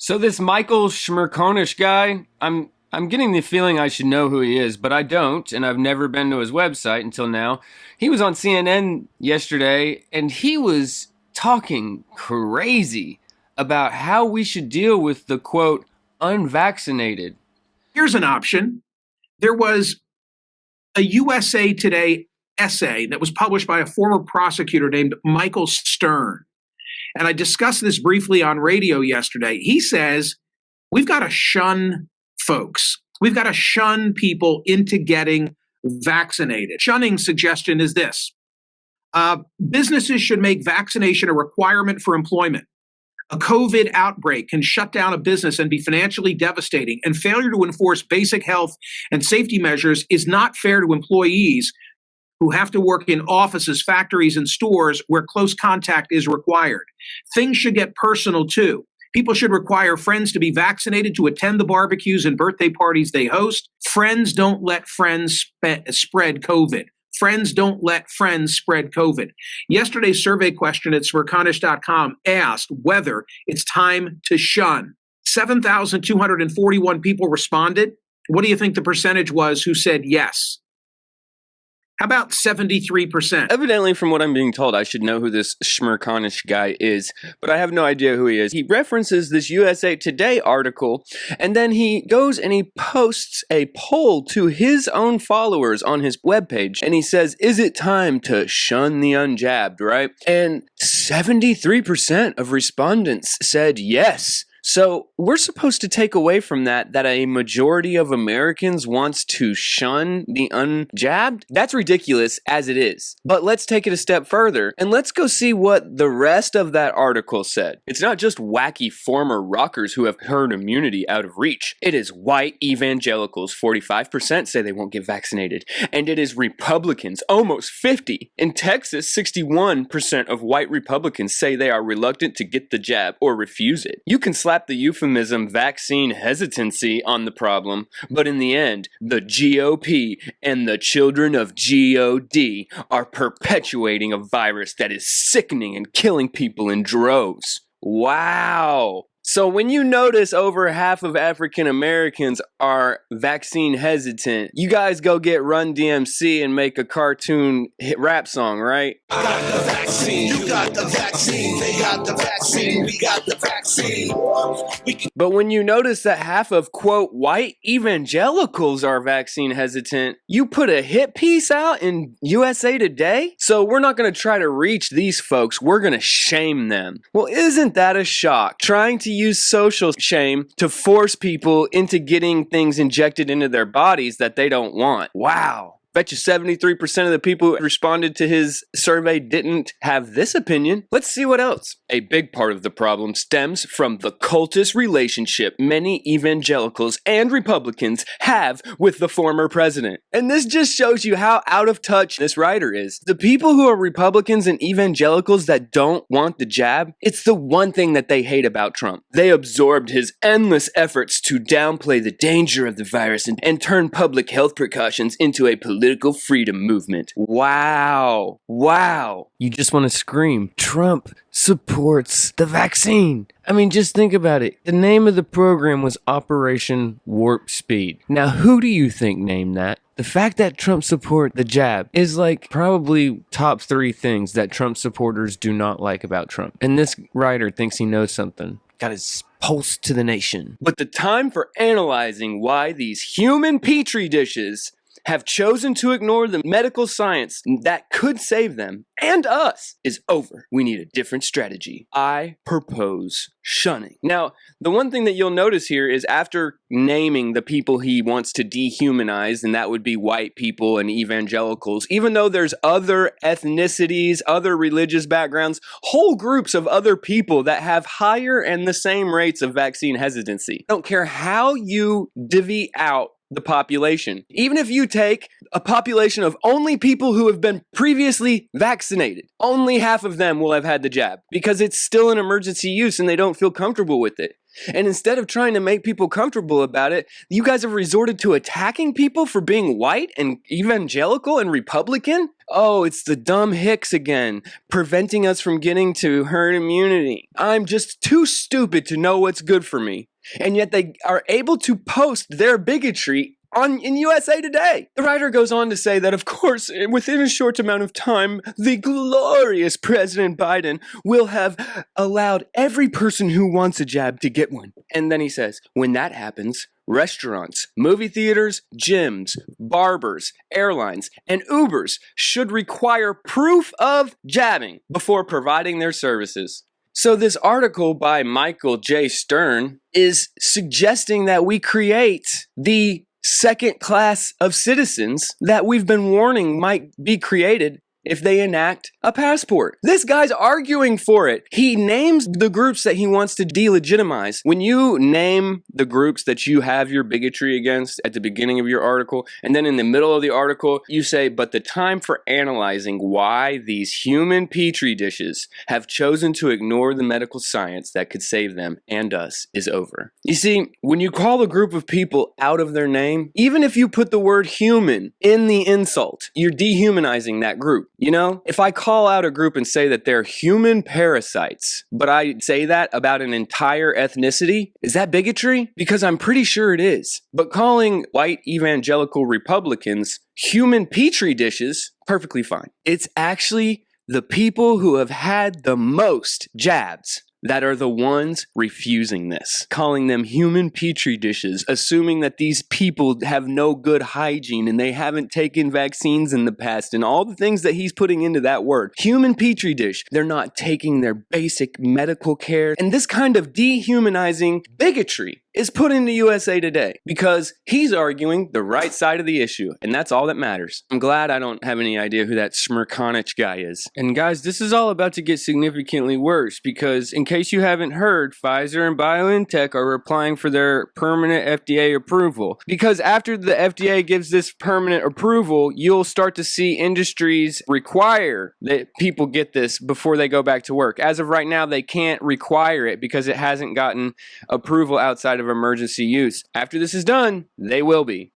So this Michael Smerconish guy, I'm getting the feeling I should know who he is, but I don't, and I've never been to his website until now. He was on CNN yesterday, and he was talking crazy about how we should deal with the, quote, unvaccinated. Here's an option. There was a USA Today essay that was published by a former prosecutor named Michael Stern. And I discussed this briefly on radio yesterday. He says, we've got to shun folks. We've got to shun people into getting vaccinated. Shunning suggestion is this. Businesses should make vaccination a requirement for employment. A COVID outbreak can shut down a business and be financially devastating, and failure to enforce basic health and safety measures is not fair to employees who have to work in offices, factories, and stores where close contact is required. Things should get personal too. People should require friends to be vaccinated to attend the barbecues and birthday parties they host. Friends don't let friends spread COVID. Friends don't let friends spread COVID. Yesterday's survey question at Smerconish.com asked whether it's time to shun. 7,241 people responded. What do you think the percentage was who said yes? How about 73%? Evidently, from what I'm being told, I should know who this Smerconish guy is, but I have no idea who he is. He references this USA Today article, and then he goes and he posts a poll to his own followers on his webpage, and he says, is it time to shun the unjabbed, right? And 73% of respondents said yes. So we're supposed to take away from that a majority of Americans wants to shun the unjabbed? That's ridiculous as it is. But let's take it a step further and let's go see what the rest of that article said. It's not just wacky former rockers who have herd immunity out of reach. It is white evangelicals, 45% say they won't get vaccinated. And it is Republicans, almost 50. In Texas, 61% of white Republicans say they are reluctant to get the jab or refuse it. You can slap the euphemism vaccine hesitancy on the problem, but in the end, the GOP and the children of God are perpetuating a virus that is sickening and killing people in droves. Wow. So when you notice over half of African Americans are vaccine hesitant, you guys go get Run DMC and make a cartoon hit rap song, right? I got the vaccine, you got the vaccine, they got the vaccine, we got the vaccine. But when you notice that half of, quote, white evangelicals are vaccine hesitant, you put a hit piece out in USA Today? So we're not going to try to reach these folks, we're going to shame them. Well, isn't that a shock? Trying to use social shame to force people into getting things injected into their bodies that they don't want. Wow. Bet you 73% of the people who responded to his survey didn't have this opinion. Let's see what else. A big part of the problem stems from the cultist relationship many evangelicals and Republicans have with the former president. And this just shows you how out of touch this writer is. The people who are Republicans and evangelicals that don't want the jab, it's the one thing that they hate about Trump. They absorbed his endless efforts to downplay the danger of the virus and turn public health precautions into a political freedom movement. Wow. Wow. You just want to scream, Trump supports the vaccine. I mean, just think about it. The name of the program was Operation Warp Speed. Now, who do you think named that? The fact that Trump support the jab is like probably top 3 things that Trump supporters do not like about Trump. And this writer thinks he knows something. Got his pulse to the nation. But the time for analyzing why these human petri dishes have chosen to ignore the medical science that could save them and us is over. We need a different strategy. I propose shunning. Now, the one thing that you'll notice here is after naming the people he wants to dehumanize, and that would be white people and evangelicals, even though there's other ethnicities, other religious backgrounds, whole groups of other people that have higher and the same rates of vaccine hesitancy. I don't care how you divvy out the population. Even if you take a population of only people who have been previously vaccinated, only half of them will have had the jab because it's still an emergency use and they don't feel comfortable with it. And instead of trying to make people comfortable about it, you guys have resorted to attacking people for being white and evangelical and Republican? Oh, it's the dumb hicks again, preventing us from getting to herd immunity. I'm just too stupid to know what's good for me. And yet they are able to post their bigotry in USA Today. The writer goes on to say that, of course, within a short amount of time, the glorious President Biden will have allowed every person who wants a jab to get one. And then he says, when that happens, restaurants, movie theaters, gyms, barbers, airlines, and Ubers should require proof of jabbing before providing their services. So this article by Michael J. Stern is suggesting that we create the second class of citizens that we've been warning might be created if they enact a passport. This guy's arguing for it. He names the groups that he wants to delegitimize. When you name the groups that you have your bigotry against at the beginning of your article, and then in the middle of the article, you say, but the time for analyzing why these human petri dishes have chosen to ignore the medical science that could save them and us is over. You see, when you call a group of people out of their name, even if you put the word human in the insult, you're dehumanizing that group. You know, if I call out a group and say that they're human parasites, but I say that about an entire ethnicity, is that bigotry? Because I'm pretty sure it is. But calling white evangelical Republicans human petri dishes, perfectly fine. It's actually the people who have had the most jabs that are the ones refusing this, calling them human petri dishes, assuming that these people have no good hygiene and they haven't taken vaccines in the past and all the things that he's putting into that word. Human petri dish. They're not taking their basic medical care. And this kind of dehumanizing bigotry is put into USA Today because he's arguing the right side of the issue, and that's all that matters. I'm glad I don't have any idea who that Smerconish guy is. And guys, this is all about to get significantly worse because in case you haven't heard, Pfizer and BioNTech are applying for their permanent FDA approval. Because after the FDA gives this permanent approval, you'll start to see industries require that people get this before they go back to work. As of right now, they can't require it because it hasn't gotten approval outside of emergency use. After this is done, they will be.